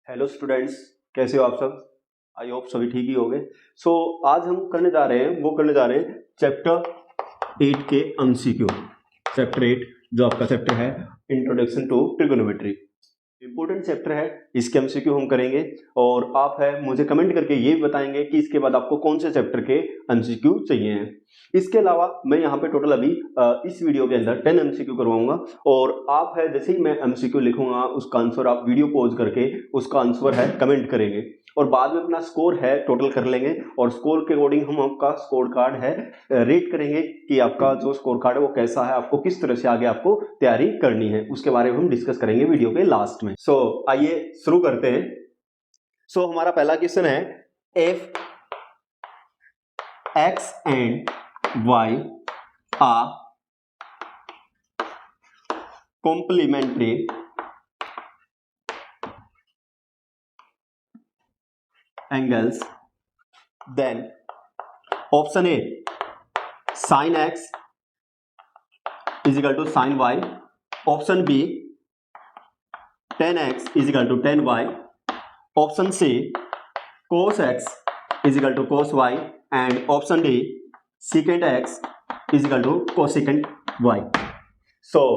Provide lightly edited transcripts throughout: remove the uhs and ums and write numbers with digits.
Hello students, कैसे हो आप सब। आई होप सभी ठीक ही होंगे। सो आज हम करने जा रहे हैं चैप्टर 8 के एमसीक्यू। चैप्टर 8 जो आपका चैप्टर है introduction to trigonometry, important chapter है। इसके एमसीक्यू हम करेंगे और आप है मुझे कमेंट करके ये भी बताएंगे कि इसके बाद आपको कौन से चैप्टर के एमसीक्यू चाहिए हैं। इसके अलावा मैं यहाँ पे टोटल अभी इस वीडियो के अंदर 10 एमसीक्यू करवाऊंगा और आप है जैसे ही मैं एमसीक्यू लिखूंगा उसका आंसर आप वीडियो पॉज करके उसका आंसर है कमेंट करेंगे और बाद में अपना स्कोर है टोटल कर लेंगे और स्कोर के अकॉर्डिंग हम आपका स्कोर कार्ड है रेट करेंगे कि आपका जो स्कोर कार्ड है वो कैसा है, आपको किस तरह से आगे आपको तैयारी करनी है, उसके बारे में हम डिस्कस करेंगे वीडियो के लास्ट में। सो आइए शुरू करते हैं। सो हमारा पहला क्वेश्चन है if x and y are complementary angles, then option A sin x is equal to sin y, option B tan x is equal to tan y, option C cos x is equal to cos y, and option D secant x is equal to cosecant y. So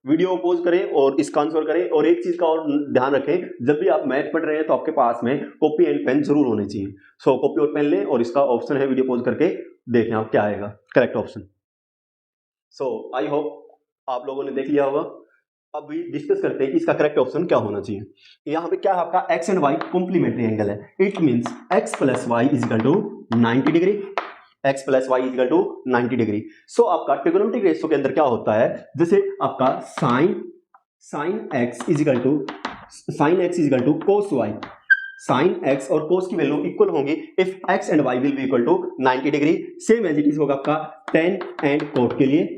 video pose करें और इसका answer करें। और एक चीज का और ध्यान रखें, जब भी आप मैथ पढ़ रहे हैं तो आपके पास में कॉपी एंड पेन जरूर होने चाहिए। सो कॉपी और पेन लें और इसका ऑप्शन है वीडियो पोज करके देखें आप क्या आएगा correct option. So I hope आप लोगों ने देख लिया होगा। अब भी डिस्कस करते हैं कि इसका करेक्ट ऑप्शन क्या होना चाहिए। यहाँ पे क्या है आपका X and Y complementary angle है। It means X plus Y is equal to 90 degree, x plus Y is equal to 90 degree. So आपका ट्रिगोनोमेट्रिक रेशियो के अंदर क्या होता है, जैसे आपका sine x is equal to cos y, sine x और कोस की वैल्यू इक्वल होंगी if x and y will be equal to 90 degree. Same as it is होगा आपका टेन एंड कोट के लिए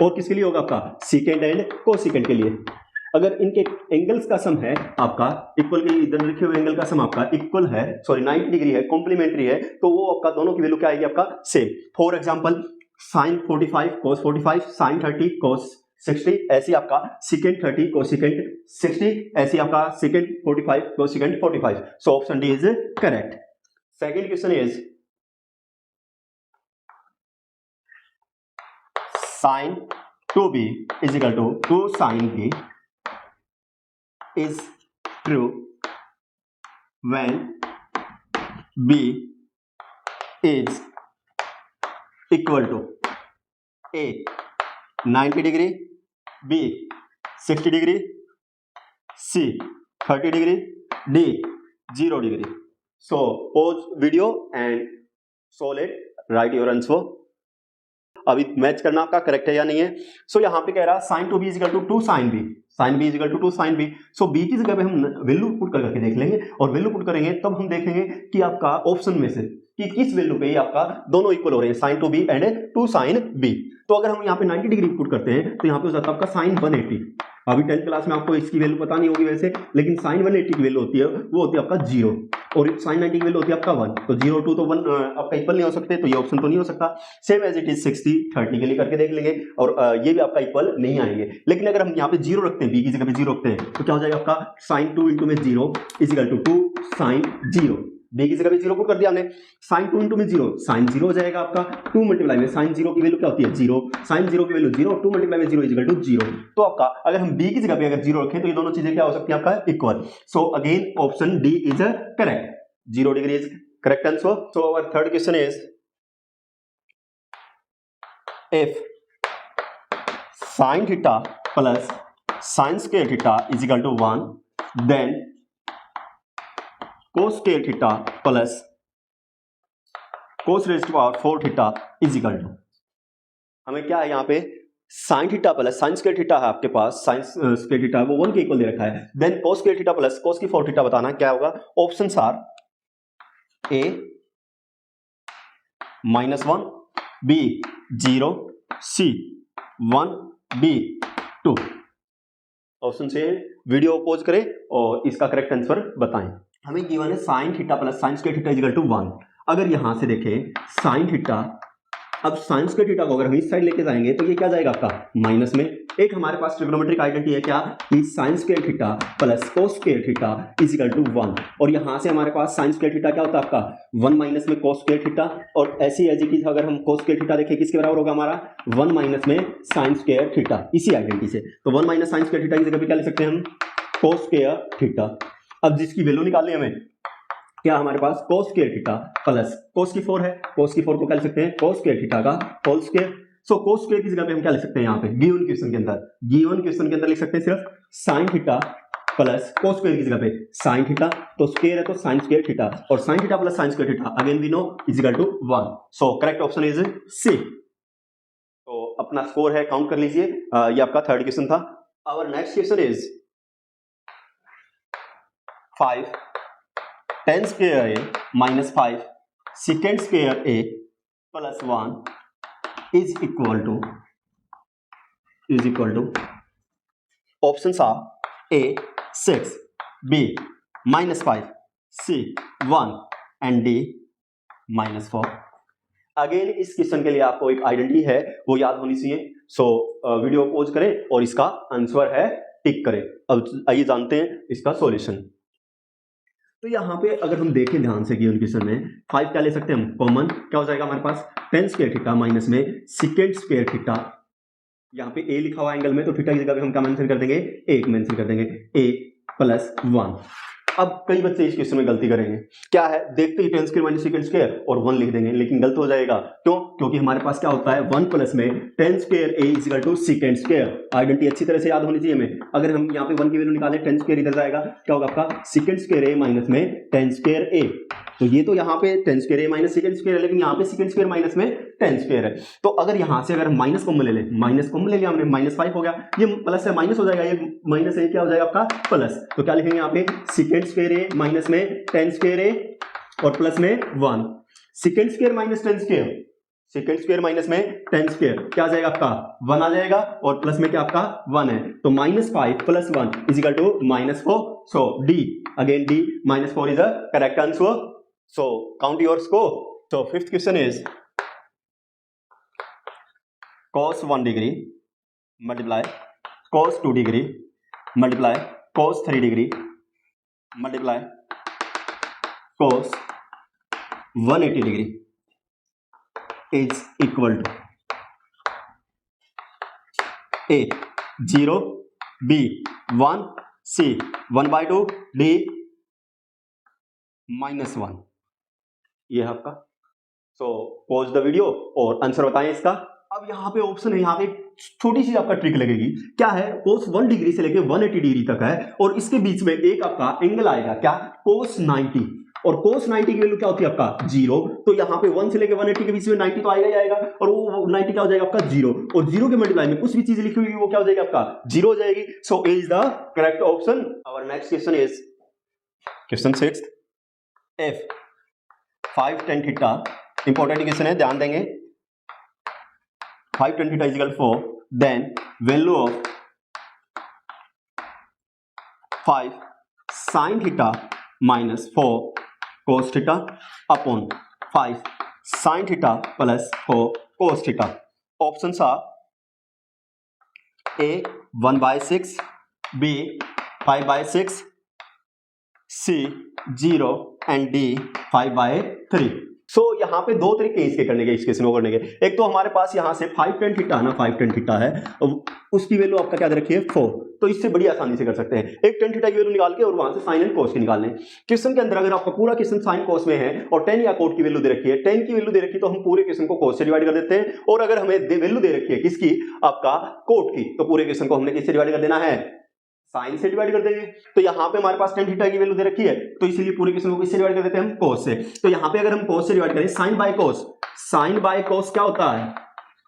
और किसके लिए होगा आपका सीकेंड एंड कोसिकेंड के लिए। अगर इनके एंगल्स का सम है आपका इक्वल के इधर लिखे हुए एंगल का सम आपका इक्वल है, सॉरी 90 डिग्री है, कॉम्प्लीमेंट्री है, तो वो आपका दोनों की वैल्यू क्या आएगी आपका same. For example sin 45 cos 45, sin 30 cos 60, ऐसी आपका secant 30 cosecant 60, ऐसी आपका secant 45 cosecant 45। So option D is correct. Second question is sin 2b is equal to 2 sin b is true when b is equal to a 90 degree, b 60 degree, c 30 degree, d 0 degree. So pause video and solve it, right your answer. अभी match करना आपका correct है या नहीं है। सो यहाँ पे कह रहा है sin 2b is equal to 2 sin b, sin b is equal to 2 sin b। So b की जगह पे हम वैल्यू पुट करके देख लेंगे और वैल्यू पुट करेंगे तब हम देखेंगे कि आपका ऑप्शन में से कि किस वैल्यू पे आपका दोनों इक्वल हो रहे हैं, sin 2b and 2 sin b। तो अगर हम यहाँ पे 90 डिग्री पुट करते हैं तो यहाँ पे हो जाता है आपका sin 180। अभी 10th क्लास में आपको इसकी वैल्यू पता नहीं होगी वैसे, लेकिन sin 180 की वैल्यू होती है वो होती है आपका 0 और sin 90 की वैल्यू होती है आपका 1। तो 0 2 तो 1 आपका इक्वल नहीं हो सकते, तो ये ऑप्शन तो नहीं हो सकता। सेम एज इट इज 60 30 के लिए करके देख लेंगे और ये भी आपका इक्वल नहीं आएंगे। लेकिन अगर हम यहाँ पे 0 रखते हैं, b की जगह पे 0 रखते हैं तो क्या हो जाएगा आपका sin 2 इंटू में 0 is equal to 2 sin 0। b की जगह पे 0 पुट कर दिया हमने, sin 2 इंटू में 0 sin 0 हो जाएगा आपका, 2 मल्टीप्लाई में sin 0 की वैल्यू क्या होती है 0, sin 0 की वैल्यू 0, 2 मल्टीप्लाई में 0 इज इक्वल टू 0। तो आपका अगर हम b की जगह पे अगर 0 रखें तो ये दोनों चीजें क्या हो सकती है आपका equal. So again option D is correct, 0 degree is correct answer. So our third question is if sin theta plus sin square theta is equal to 1, then cos square theta plus cos raise to power 4 theta is equal to, हमें क्या है यहाँ पे sin theta plus sin square theta है आपके पास, sin square theta वो 1 के equal दे रखा है, then cos square theta plus cos की 4 थीटा बताना क्या होगा। Options are a -1, b 0, c 1, d 2। Option से वीडियो पॉज करें और इसका करेक्ट आंसर बताएं। हमें गिवन है sin theta plus sin square theta is equal to 1। अगर यहां से देखें sin थीटा, अब sin स्क्वायर थीटा को अगर हम इस साइड लेके जाएंगे तो ये क्या जाएगा आपका माइनस में, एक हमारे पास ट्रिग्नोमेट्रिक आइडेंटिटी है क्या कि sine square theta plus cos square theta is equal to 1, और यहाँ से हमारे पास साइन स्क्वायर थीटा क्या होता है आपका 1 माइनस में कोस स्क्वायर थीटा, और ऐसी एज इट इज अगर हम कोस स्क्वायर थीटा देखें किसके बराबर होगा हमारा 1 माइनस में साइन स्क्वायर थीटा, इसी आइडेंटिटी से। तो 1 माइनस साइन स्क्वायर थीटा की जगह पे क्या लिख सकते हैं हम कोस स्क्वायर थीटा। अब जिसकी वैल्यू निकालनी है हमें क्या हमारे पास cos square theta plus cos की 4 है, कोस की 4 को क्या लिख सकते हैं कोस स्क्वायर थीटा का होल स्क्वायर। सो कोस स्क्वायर की जगह पे हम क्या लिख सकते हैं यहाँ पे गिवन क्वेश्चन के अंदर लिख सकते हैं सिर्फ sine theta plus cos square की जगह पे साइन थीटा, तो स्क्वायर है तो साइन स्क्वायर थीटा, और sine theta plus sine square theta again we know is equal to 1। So correct option is C. तो अपना स्कोर है काउंट कर लीजिए, ये आपका थर्ड क्वेश्चन था। Our next question is 5 10 square A minus 5 second square A plus 1 is equal two options are A 6 B minus 5 C 1 and D minus 4। Again इस question के लिए आपको एक आइडेंटिटी है वो याद होनी चाहिए। सो वीडियो पॉज करें और इसका आंसर है टिक करें। अब आइए जानते हैं इसका सॉल्यूशन। तो यहाँ पे अगर हम देखें ध्यान से गिवन क्वेश्चन में 5 क्या ले सकते हैं हम कॉमन, क्या हो जाएगा हमारे पास 10 स्क्वायर थीटा माइनस में सेकेंड स्क्वायर थीटा, यहाँ पे ए लिखा हुआ एंगल में तो थीटा की जगह पे हम क्या मेंशन कर देंगे 1 मेंशन कर देंगे a प्लस 1। अब कई बच्चे इस क्वेश्चन में गलती करेंगे, क्या है देखते ही 10 स्क्वायर माइनस सेकेंड स्क्वायर और 1 लिख देंगे, लेकिन गलत हो जाएगा। क्यों? क्योंकि हमारे पास क्या होता है 1 प्लस में 10 square a is equal to second square. Identity अच्छी तरह से याद होनी चाहिए हमें। अगर हम यहाँ पे 1 की वैल्यू निकालें 10 स्क्वायर इधर जाएगा, क्या होगा आपका सेकेंड स्क्वायर a माइनस में 10 स्क्वायर a। तो ये तो यहाँ पे 10 square a minus second square है, लेकिन यहाँ पे सेकेंड स्क्वायर माइनस में 10 स्क्वायर है। तो अगर यहाँ से अगर माइनस कॉमन ले लें, माइनस कॉमन ले लिया हमने माइनस 5 हो गया, ये प्लस है माइनस हो जाएगा, ये माइनस है क्या हो जाएगा आपका प्लस। तो क्या लिखेंगे यहाँ पे सेकेंड स्क्वायर a माइनस में 10 स्क्वायर a और प्लस में 1 second square minus 10 square, second square minus में 10 स्क्वायर क्या आ जाएगा आपका 1 आ जाएगा, और प्लस में क्या आपका 1 है, तो minus 5 plus 1 is equal to minus 4। So D again D minus 4 is the correct answer. So count your score. So fifth question is cos 1 degree multiply cos 2 degree multiply cos 3 degree multiply cos 180 degree is equal to A 0 B 1 C 1/2 D -1। ये है आपका। So pause the video और answer बताएं इसका। अब यहाँ पे option है, यहाँ पे छोटी सी आपका ट्रिक लगेगी। क्या है cos 1 डिग्री से लेके 180 डिग्री तक है, और इसके बीच में एक आपका एंगल आएगा क्या cos 90, और cos 90 की वैल्यू क्या होती है आपका 0। तो यहाँ पे 1 से लेके 180 के बीच में 90 तो आएगा ही आएगा, और वो 90 क्या हो जाएगा आपका 0, और 0 के मल्टीप्लाई में कुछ भी चीज लिखी हुई वो क्या हो जाएगी आपका 0 हो जाएगी। So A is the correct option. Our next question is question 6 F 5 tan theta, important question है ध्यान देंगे। 5 tan theta is equal 4, then value of 5 sin theta minus 4 cos theta upon 5 sin theta plus 4 cos theta. Options are A 1/6 B 5/6 C 0 and D 5/3। So यहाँ पे दो तरीके इसके करने के, इस क्वेश्चन को करने के। एक तो हमारे पास यहाँ से 5 tan थीटा ना 5 tan थीटा है, उसकी वैल्यू आपका क्या दे रखी है 4, तो इससे बड़ी आसानी से कर सकते हैं। एक tan थीटा की वैल्यू निकाल के और वहां से साइन एंड कोस की निकाल लें। क्वेश्चन के अंदर अगर आपका पूरा क्वेश्चन साइन कोस में है और tan या कोट की वैल्यू दे रखी है, tan की वैल्यू दे रखी है तो हम पूरे क्वेश्चन को कोस से डिवाइड कर देते हैं, और अगर हमें वैल्यू दे रखी है किसकी आपका कोट की, तो पूरे क्वेश्चन को हमने किससे डिवाइड कर देना है साइन से डिवाइड कर देंगे। तो यहाँ पे हमारे पास tan थीटा की वैल्यू दे रखी है, तो इसलिए पूरे क्वेश्चन को किससे डिवाइड कर देते हैं हम कोस से। तो यहाँ पे अगर हम कोस से डिवाइड करें साइन बाय कोस क्या होता है,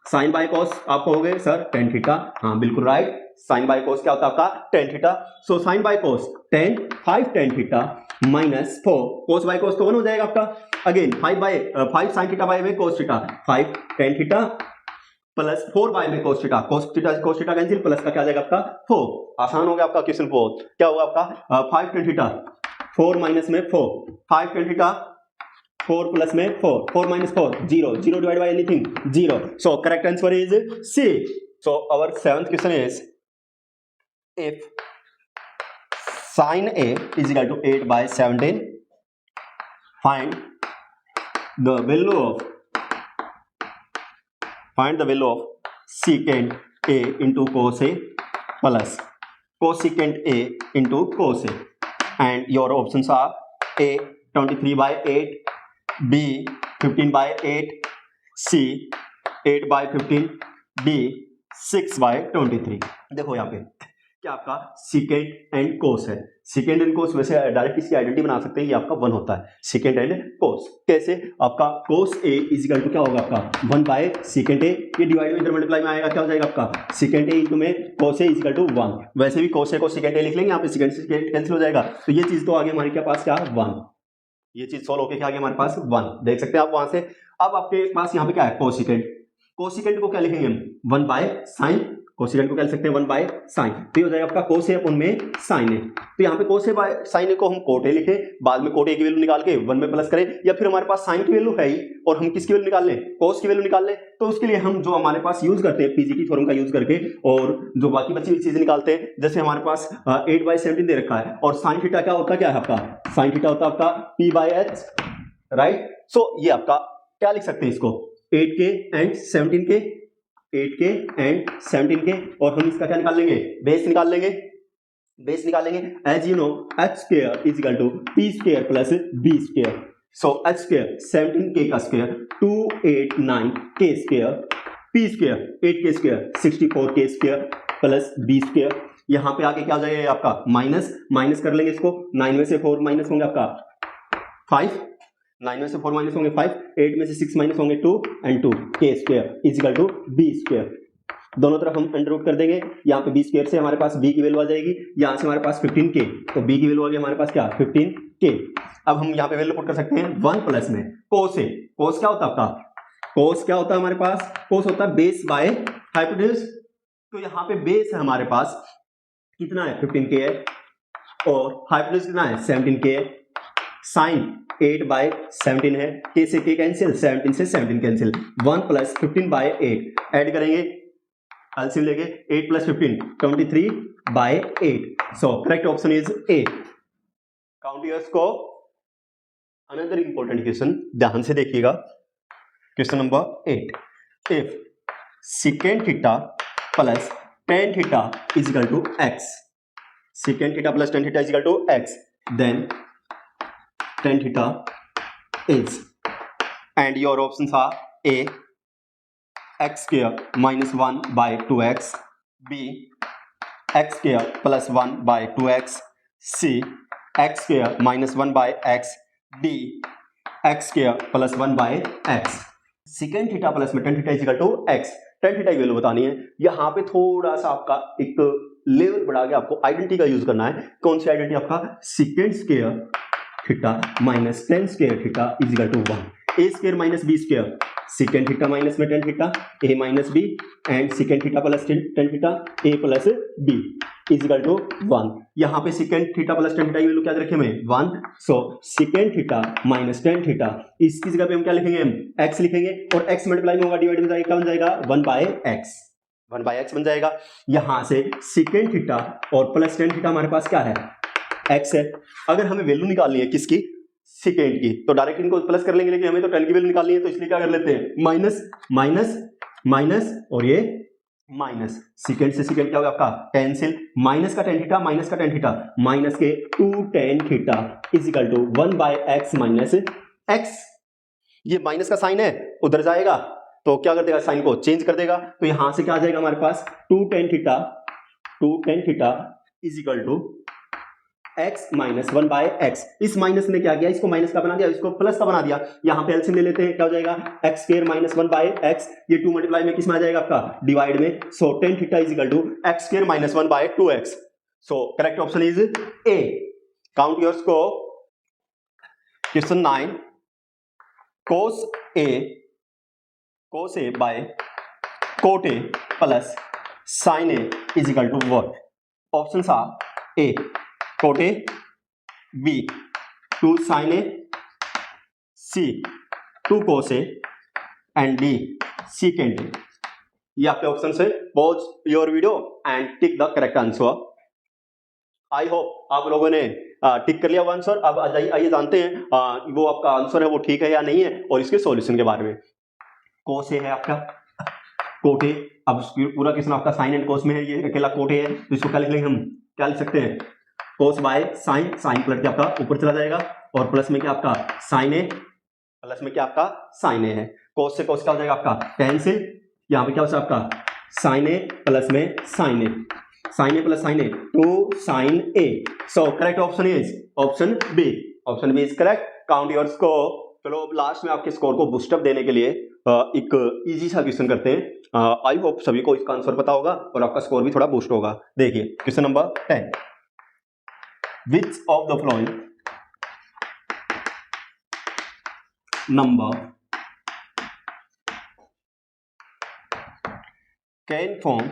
साइन बाय कोस आप कहोगे सर tan थीटा, हाँ बिल्कुल राइट, साइन बाय कोस क्या होता है आपका tan theta. So sine by cos 5 tan theta minus 4 cos by cos तो 1 हो जाएगा आपका। अगेन 5 साइन थीटा बाय में cos theta 5 tan theta plus 4 by में कोस थीटा कैंसिल, प्लस का क्या आ जाएगा आपका 4। आसान हो गया आपका क्वेश्चन बहुत। क्या होगा आपका 5 tan थीटा 4 माइनस में 4 5 tan थीटा 4 प्लस में 4 4 minus 4 0 0 divide by anything 0। So correct answer is C. So our seventh question is, if sin A is equal to 8 by 17, find the value of secant A into cos A plus cosecant A into cos A, and your options are A 23 by 8, B 15 by 8, C 8 by 15, D 6 by 23। देखो यहाँ पे क्या आपका secant and cos है। Secant and cos वैसे direct इसकी identity बना सकते हैं, ये आपका 1 होता है सिकेंट एंड कोस। कैसे? आपका कोस ए इज इक्वल टू क्या होगा आपका 1 बाय सिकेंट ए, ये डिवाइड में इधर मल्टीप्लाई में आएगा, क्या हो जाएगा आपका सिकेंट ए इंटू में कोस ए इज इक्वल टू 1। वैसे भी कोस ए को सिकेंट ए लिख लेंगे, यहाँ पे सिकेंट से सिकेंट कैंसिल हो जाएगा, तो ये चीज तो आगे हमारे के पास क्या 1, ये चीज सॉल्व होके क्या आ गया हमारे पास 1, देख सकते हैं आप वहां से। अब आपके पास यहाँ पे क्या है कोसिकेंट, कोसिकेंट को क्या लिखेंगे हम 1 बाय साइन, कोसिकेंट को क्या लिख सकते हैं 1 बाय साइन, तो ये हो जाएगा आपका कोस ए अपन में साइन ए। तो यहाँ पे कोस ए बाय साइन ए को हम कोट ए लिखे, बाद में कोट ए की वैल्यू निकाल के 1 में प्लस करें, या फिर हमारे पास साइन की वैल्यू है ही और हम किसकी वैल्यू निकाल लें कोस की वैल्यू निकाल लें, तो उसके लिए हम जो हमारे पास यूज करते हैं पीजीटी फॉर्म का यूज करके और जो बाकी बची हुई चीजें निकालते हैं। जैसे हमारे पास 8 बाय 17 दे रखा है और साइन थीटा क्या होता है, क्या है आपका साइन थीटा होता है आपका p बाय h, राइट। सो ये आपका क्या लिख सकते हैं इसको 8 के एंड 17 के, 8 के एंड 17 के, और हम इसका क्या निकाल लेंगे बेस निकाल लेंगे, बेस निकालेंगे। As you know h square is equal to p square plus b square, so h square 17 के का स्क्वायर 289 के स्क्वायर, p स्क्वायर 8 के स्क्वायर 64 के स्क्वायर प्लस b स्क्वायर। यहाँ पे आके क्या हो जाएगा आपका माइनस, माइनस कर लेंगे इसको, 9 में से 4 माइनस होंगे आपका 5, 9 में से 4 माइनस होंगे 5, 8 में से 6 माइनस होंगे 2 एंड 2 के square is equal to B square. दोनों तरफ हम अंडर रूट कर देंगे, यहाँ पे बी स्क्वायर से हमारे पास बी की वैल्यू आ जाएगी, यहाँ से हमारे पास 15 के, तो बी की वैल्यू आ गई हमारे पास क्या 15 के। अब हम यहाँ पे वैल्यू पुट कर सकते हैं 1 प्लस में कोस ए, कोस क्या होता है आपका, कोस क्या होता है हमारे पास, कोस होता है बेस बाय हाइपोटेन्यूज, तो यहाँ पे बेस है हमारे पास कितना है 15 के है और हाइपोटेन्यूज कितना है 17 के है, साइन 8 बाय 17 है, के से के कैंसिल, 17 से 17 कैंसिल, 1 प्लस 15 बाय 8 ऐड करेंगे एलसीएम लेके 8 plus 15 23 by 8। So correct option is A. Count years को अनदर इंपॉर्टेंट क्वेश्चन ध्यान से देखिएगा, question number 8, if second theta plus tan theta is equal to x, second theta plus tan theta is equal to x, then tan theta is, and your options are A x square minus 1 by 2x, B x square plus 1 by 2x, C x square minus 1 by x, D x square plus 1 by x। Second theta plus में tan theta is equal to X, tan theta की value बतानी है। यहाँ पे थोड़ा सा आपका एक लेवल बढ़ा के आपको आइडेंटिटी का यूज करना है। कौन सी आइडेंटिटी, आपका second square theta minus tan square theta is equal to 1, A square minus B square, second theta minus में tan theta A minus B, and second theta plus tan theta A plus B is equal to 1। यहाँ पे second theta plus tan theta की value क्या रखे हमें 1, so second theta minus tan theta, इसकी जगह पे हम क्या लिखेंगे, हम x लिखेंगे, और x मल्टीप्लाई में होगा डिवाइड में जाएगा, क्या बन जाएगा 1 बाय x, 1 बाय x बन जाएगा। यहाँ से सेकेंड थीटा और प्लस टेन थीटा हमारे पास क्या है x है। अगर हमें वैल्यू निकालनी है किसकी, सेकेंड की, तो डायरेक्ट इनको प्लस कर लेंगे, लेकिन हमें तो टेन की वैल्यू निकालनी है, तो इसलिए क्या कर लेते हैं माइनस माइनस माइनस, और ये माइनस, सेकेंड से सेकेंड क्या होगा आपका कैंसिल, माइनस का टेन थीटा माइनस का टेन थीटा, माइनस के 2 tan theta is equal to 1 by x minus x. ये माइनस का साइन है उधर जाएगा तो क्या कर देगा, साइन को चेंज कर देगा, तो यहां से क्या आ जाएगा हमारे पास 2 tan theta is equal to x minus 1 by x. इस माइनस ने क्या किया, इसको माइनस का बना दिया, इसको प्लस का बना दिया। यहां पे एलसीएम ले लेते हैं, क्या हो जाएगा x square minus 1 by x, ये 2 मल्टीप्लाई में किस में आ जाएगा आपका डिवाइड में, so tan theta is equal to x square minus 1 by 2x। So correct option is A. Count yours को question 9, cos a by cot a plus sin a is equal to what. Options are A cot a, B 2 sin a, C 2 cos a, and D secant a। ये आपके option है। Pause your video and tick the correct answer. I hope आप लोगों ने टिक कर लिया वो answer. अब आइए जानते हैं वो आपका आंसर है वो ठीक है या नहीं है और इसके सॉल्यूशन के बारे में। कोस ए है आपका, कोट ए। अब पूरा क्वेश्चन आपका साइन एंड कोस में है, ये अकेला कोट ए है, तो इसको क्या लिख लेंगे हम, क्या लिख सकते हैं, कोस बाय साइन। साइन पलट के आपका ऊपर चला जाएगा और प्लस में क्या आपका साइन ए, प्लस में क्या आपका साइन ए है। कोस से कोस क्या हो जाएगा आपका टेन से, यहाँ पे क्या हो जाएगा आपका साइन ए प्लस में sine A, sine A plus sine A two sine A. So correct option is option B. Option B is correct. Count your score. चलो अब लास्ट में आपके स्कोर को बूस्टअप देने के लिए एक इजी सा क्वेश्चन करते हैं। आई होप सभी को इसका आंसर पता होगा और आपका स्कोर भी थोड़ा बूस्ट होगा। देखिए question number 10, which of the flowing number can form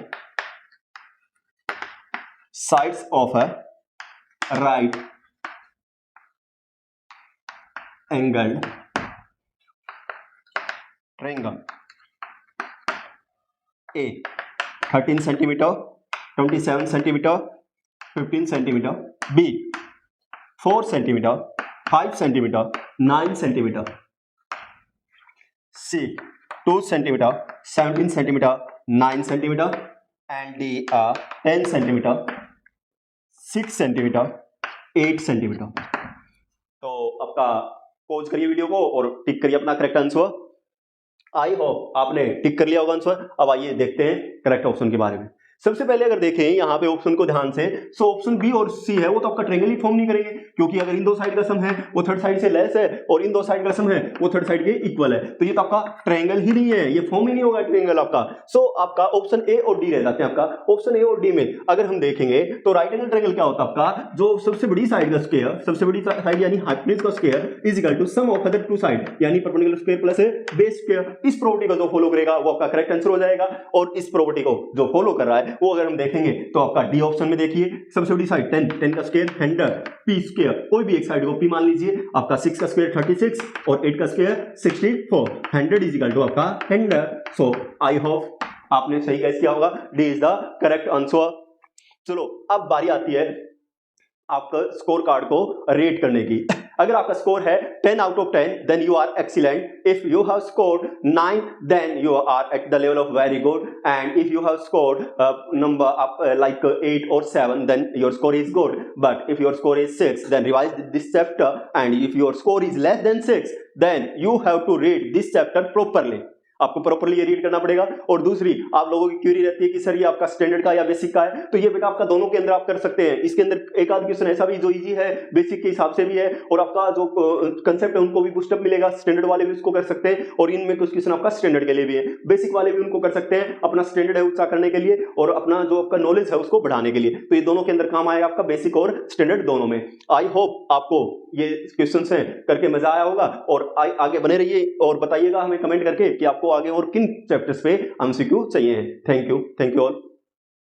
sides of a right angled triangle? A 13 centimeter, 27 centimeter, 15 centimeter. B 4 centimeter, 5 centimeter, 9 centimeter. C 2 centimeter, 17 centimeter, 9 centimeter. And D 10 centimeter, 6 centimetre, 8 centimetre. तो आपका pause करिए video को और टिक करिए अपना correct answer. I hope आपने टिक कर लिया होगा आंसर। अब आइए देखते हैं करेक्ट ऑप्शन के बारे में। सबसे पहले अगर देखें यहाँ पे ऑप्शन को ध्यान से, सो ऑप्शन बी और सी है वो तो आपका ट्रायंगल ही फॉर्म नहीं करेंगे, क्योंकि अगर इन दो साइड का सम है वो थर्ड साइड से लेस है और इन दो साइड का सम है वो थर्ड साइड के इक्वल है, तो ये तो आपका ट्रायंगल ही नहीं है, ये फॉर्म ही नहीं होगा ट्रायंगल आपका। सो आपका ऑप्शन ए और डी रह जाते हैं। आपका ऑप्शन ए और डी में अगर हम देखेंगे तो राइट एंगल ट्रायंगल क्या होता है आपका, जो सबसे बड़ी साइड का स्क्वायर, सबसे बड़ी साइड यानी हाइपोटेन्यूज का square is equal to sum of other two side यानी perpendicular square plus base square. इस प्रॉपर्टी को जो फॉलो करेगा वो आपका करेक्ट आंसर हो जाएगा। और इस प्रॉपर्टी को जो फॉलो कर रहा है वो अगर हम देखेंगे तो आपका डी ऑप्शन में देखिए सबसे बड़ी साइड 10 का स्क्वायर 100 पी स्क्वायर, कोई भी एक साइड को पी मान लीजिए, आपका 6 का स्क्वायर 36 और 8 का स्क्वायर 64, 100 इज इक्वल टू आपका 100। सो आई होप आपने सही गैस किया होगा, D is the correct answer. चलो अब बारी आती है आपका स्कोर कार्ड को रेट करने की। अगर आपका स्कोर है 10 out of 10 then you are excellent. If you have scored 9 then you are at the level of very good, and if you have scored number like 8 or 7 then your score is good, but if your score is 6 then revise this chapter, and if your score is less than 6 then you have to read this chapter properly। आपको properly ये read करना पड़ेगा। और दूसरी आप लोगों की query रहती है कि सर ये आपका स्टैंडर्ड का या बेसिक का है, तो ये बेटा आपका दोनों के अंदर आप कर सकते हैं। इसके अंदर एक आध क्वेश्चन ऐसा भी जो इजी है बेसिक के हिसाब से भी है, और आपका जो कंसेप्ट है उनको भी बूस्टअप मिलेगा, स्टैंडर्ड वाले भी उसको कर सकते हैं, और इनमें कुछ क्वेश्चन आपका स्टैंडर्ड के लिए भी है, बेसिक वाले भी उनको कर सकते हैं अपना स्टैंडर्ड है ऊंचा करने के लिए और अपना जो आपका नॉलेज है उसको बढ़ाने के लिए। तो ये दोनों के अंदर काम आएगा आपका, बेसिक और स्टैंडर्ड दोनों में। आई होप आपको ये क्वेश्चन है करके मजा आया होगा, और आगे बने रहिए और बताइएगा हमें कमेंट करके कि आपको आगे और किन चैप्टर्स पे एमसीक्यू चाहिए। Thank you all.